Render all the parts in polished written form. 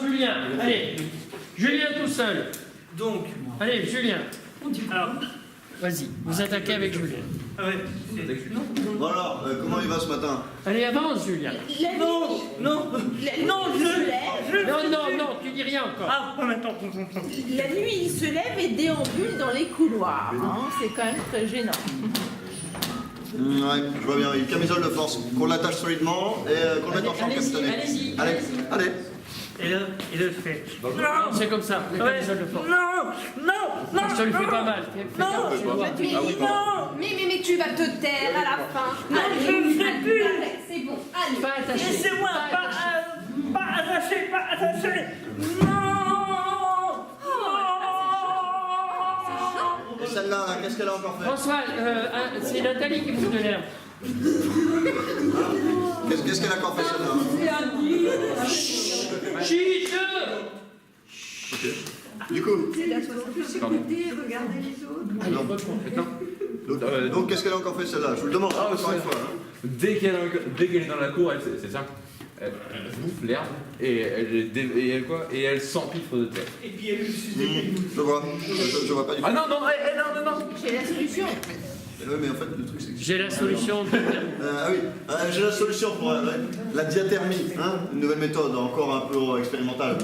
Julien, allez. Julien tout seul. Donc, Allez, Julien. alors, Vas-y, vous attaquez avec Julien. ah ouais, Bon alors, comment il va ce matin? Allez, avance, Julien. non, non, non, Non, tu dis rien encore. Ah, pas maintenant. La nuit, il se lève et déambule dans les couloirs. Hein. C'est quand même très gênant. Ouais, je vois bien, une camisole de force, qu'on l'attache solidement et qu'on le mette en chambre capitonnée. Allez. Et là, il le fait. Non, c'est comme ça, la camisole de force. Non, Je te le fais pas mal. Fais gaffe, tu vas voir. Mais tu vas te taire à la fin. Non, je ne sais plus. Arrête, c'est bon. Allez. Pas attaché. Laissez-moi, pas attaché. Non. Et celle-là, là, qu'est-ce qu'elle a encore fait? François, c'est Nathalie qui vous donne l'air. Qu'est-ce qu'elle a encore fait celle-là? Chut. Du coup, Regardez les autres. donc qu'est-ce qu'elle a encore fait celle-là? Je vous le demande encore une fois. Hein. Dès qu'elle est dans la cour, c'est simple. Elle bouffe l'herbe et elle s'empiffre de terre. Et puis elle Je vois pas du tout. Ah non, non. J'ai la solution. Mais en fait, le truc c'est que... J'ai la solution. Ah oui, j'ai la solution pour la diathermie, hein, une nouvelle méthode, encore un peu expérimentale.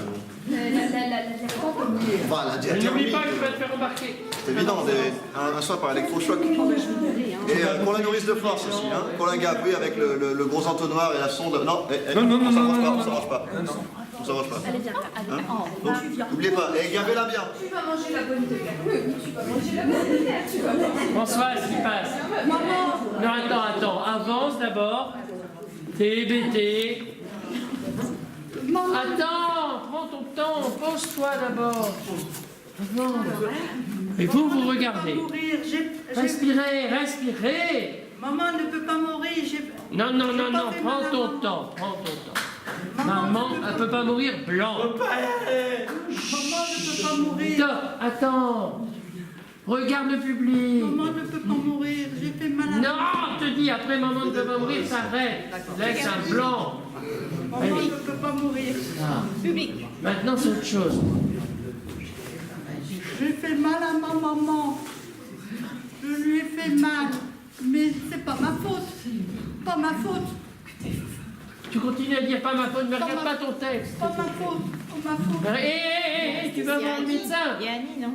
Enfin, la diathermie, N'oublie pas que tu vas te faire embarquer. c'est évident, un soin par électrochoc. Et pour la nourrice de force aussi, hein, pour la gaffe, oui, avec le gros entonnoir et la sonde. Non, on s'arrange pas. On s'arrange pas. Allez, viens, allez. Hein? Donc, n'oubliez pas, et gavez-la bien. Tu vas manger la bonne terre. Oui, tu vas manger la bonne terre. Tu vas manger. François, ce qui passe. Maman. Non, attends. Avance d'abord. T'es hébété. Attends, prends ton temps. Pose-toi d'abord. Avance. Et vous regardez. Mourir, Respirez. Maman ne peut pas mourir, Non, prends ton temps. Maman, elle peut pas mourir blanc. Maman ne peut pas mourir. Stop, attends. Regarde le public. Maman ne peut pas mourir, j'ai fait mal à Non, je te dis, après maman ne peut pas mourir, s'arrête. Laisse un blanc. Maman Allez. ne peut pas mourir. Ah. Public. Maintenant, c'est autre chose. J'ai fait mal à ma maman. Je lui ai fait mal. Mais c'est pas ma faute. Pas ma faute. Tu continues à dire pas ma faute, mais regarde pas ton texte. Pas ma faute. Pas ma faute. Hé, tu vas voir le médecin. Il y a Annie, non?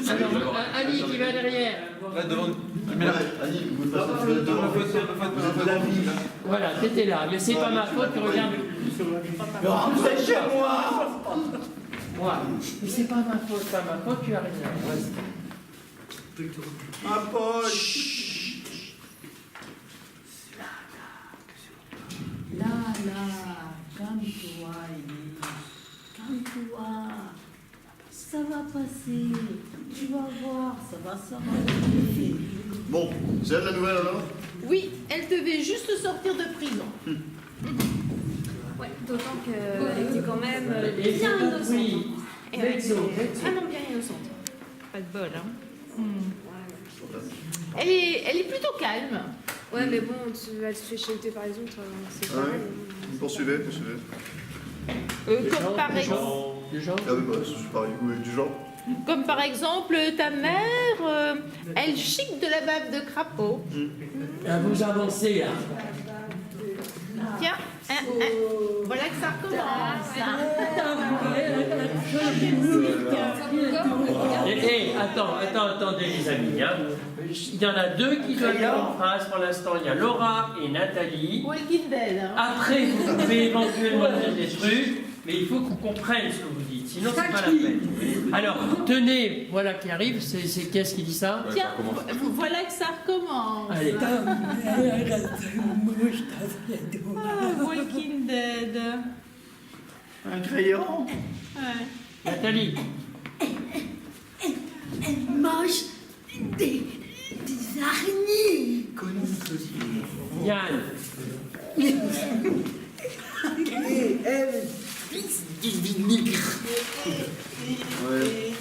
Alors, Annie qui va derrière. Là devant. Ouais, Annie, vous passez devant. Voilà, t'étais là, mais c'est pas ma faute, tu regardes. C'est chez moi. Moi, mais c'est pas ma faute, tu as rien. Vas-y. Ma Paul. Là, calme-toi, Élie. Calme-toi. Ça va passer. Tu vas voir, ça va s'arranger. Bon, c'est elle la nouvelle alors? Oui, elle devait juste sortir de prison. Ouais, d'autant qu'elle était quand même Et bien c'est innocente. oui. Et elle Vexo. Ah non, bien innocente. Pas de bol, hein. Elle est plutôt calme. Ouais, mais bon, elle se fait chéter par les autres, c'est Ah pareil. oui. Poursuivez. Comme par exemple. Du genre. Ah oui, bah, c'est pareil, oui, du genre. Comme par exemple, ta mère, elle chique de la bave de crapaud. Vous avancez là. Tiens, voilà que ça recommence. Attendez les amis. Hein. Il y en a deux qui doivent dire une phrase pour l'instant. Il y a Laura et Nathalie. Walking Dead. Hein. Après, vous pouvez éventuellement dire des trucs, mais il faut qu'on comprenne ce que vous dites, sinon c'est pas la peine. Alors, tenez, voilà qui arrive, c'est qu'est-ce qui dit ça? Tiens, voilà que ça recommence. Allez. Walking Dead. Un crayon. Ouais. Nathalie. Mange des araignées. Yann. Du vinaigre. Ouais.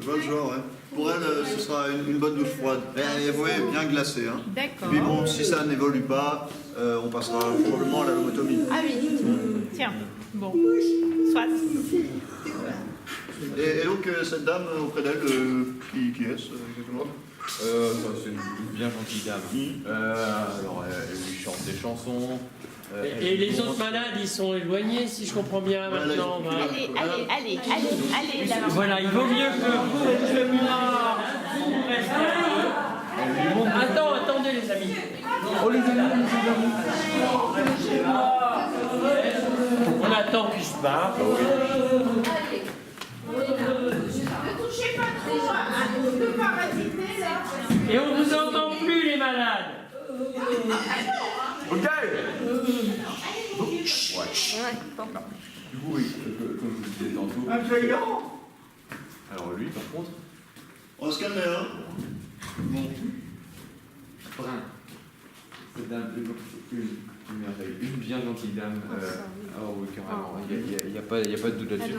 Je vois le genre, ouais. Pour elle, ce sera une bonne douche froide. Mais vous voyez, bien glacée. Hein. D'accord. Puis bon, si ça n'évolue pas, on passera probablement à la lobotomie. Ah oui. Tiens. Bon, soit. Et donc, cette dame auprès d'elle, qui est-ce exactement? C'est une bien gentille dame. Alors, elle lui chante des chansons. Et les autres malades, ils sont éloignés, si je comprends bien maintenant. Allez, là. Voilà, il vaut mieux que vous attendez les amis. Oh les amis, On attend qu'il se barre. Et on vous entend plus les malades. Ok. Du coup, oui, comme je vous disais tantôt. Un crayon. Alors lui, par contre, On se calme, hein. brun. Cette dame, une merveille, une bien gentille dame. Oh oui, carrément. Il n'y a pas de doute là-dessus.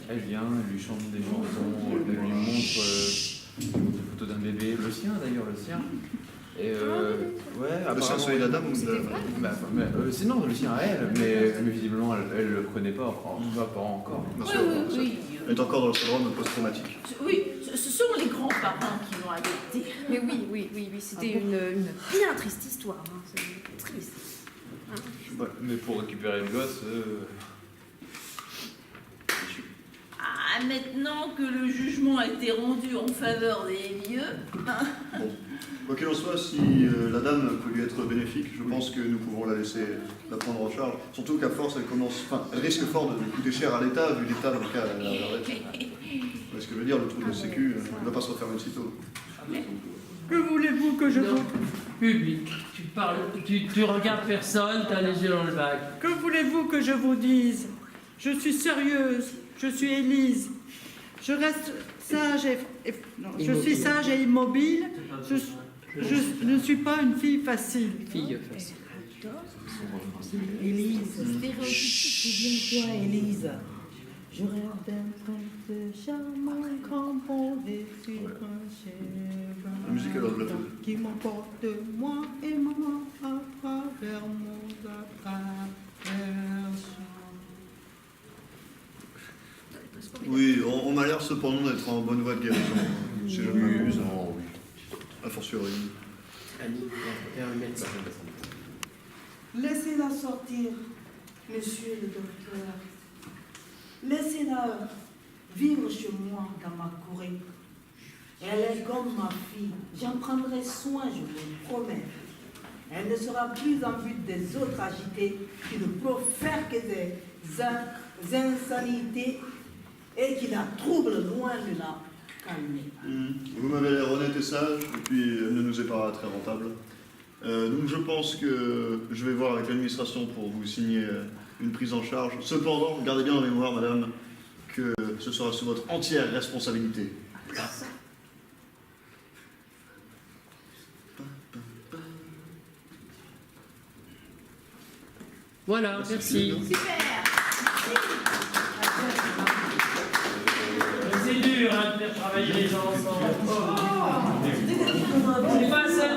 Elle vient, elle lui chante des chansons, elle lui montre des photos d'un bébé, le sien d'ailleurs, le sien. Et ouais, Le sien, c'est la dame ou non, le sien à elle, mais visiblement elle le connaît pas, pas encore. Bien sûr, elle est encore dans le syndrome post-traumatique. Oui, ce sont les grands-parents qui l'ont adopté. Mais oui, c'était une bien triste histoire. Hein. C'est triste. Ouais, mais pour récupérer le gosse, Ah, maintenant que le jugement a été rendu en faveur des vieux, Bon. Quoi qu'il en soit, si la dame peut lui être bénéfique, je pense que nous pouvons la laisser la prendre en charge. Surtout qu'à force, elle risque fort de coûter cher à l'État, vu l'État dans le cas elle arrête. Ce que je veux dire, le trou de sécu ne va pas se refermer aussitôt. Que voulez-vous que je vous... Public, tu parles, tu regardes personne, tu as les yeux dans le bac. Que voulez-vous que je vous dise? Je suis sérieuse, je suis Élise. Je reste sage je suis sage et immobile. Je ne suis pas une fille facile. Fille facile. Élise, stéréotype, c'est bien toi, Élise. Je rêve d'un prince charmant, crampon des sucres La musique alors de la pause. qui m'emporte moi et maman à travers mon attraversion. Oui, on m'a l'air cependant d'être en bonne voie de guérison. Si je m'amuse, a fortiori. Annie, et un médecin. Laissez-la sortir, monsieur le docteur. Laissez-la vivre chez moi dans ma courée. Elle est comme ma fille. J'en prendrai soin, je vous le promets. Elle ne sera plus en but des autres agités qui ne profèrent que des insanités et qui la troublent loin de la calmer. Vous m'avez l'air honnête et sage, et puis elle ne nous est pas très rentable. Donc je pense que je vais voir avec l'administration pour vous signer une prise en charge. Cependant, gardez bien en mémoire, madame, que ce sera sous votre entière responsabilité. Voilà, merci. C'est dur hein, de faire travailler les gens ensemble. C'est pas ça.